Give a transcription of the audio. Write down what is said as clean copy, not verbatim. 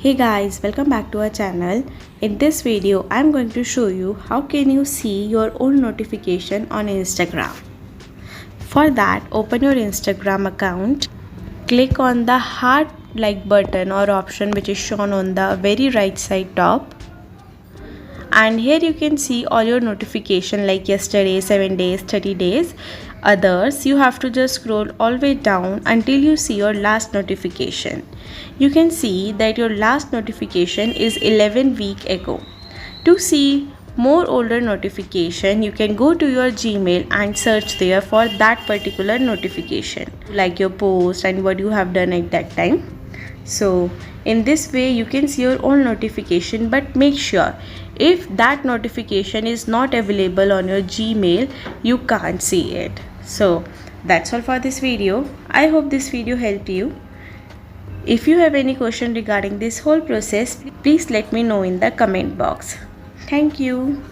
Hey guys, welcome back to our channel. In this video, I'm going to show you how can you see your own notification on Instagram. For that, open your Instagram account, click on the heart like button or option which is shown on the very right side top. And here you can see all your notification like yesterday, 7 days, 30 days. Others, you have to just scroll all the way down until you see your last notification. You can see that your last notification is 11 weeks ago. To see more older notification, you can go to your Gmail and search there for that particular notification, like your post and what you have done at that time. So in this way you can see your own notification, but make sure if that notification is not available on your Gmail, you can't see it. So that's all for this video. I hope this video helped you. If you have any question regarding this whole process, please let me know in the comment box. Thank you.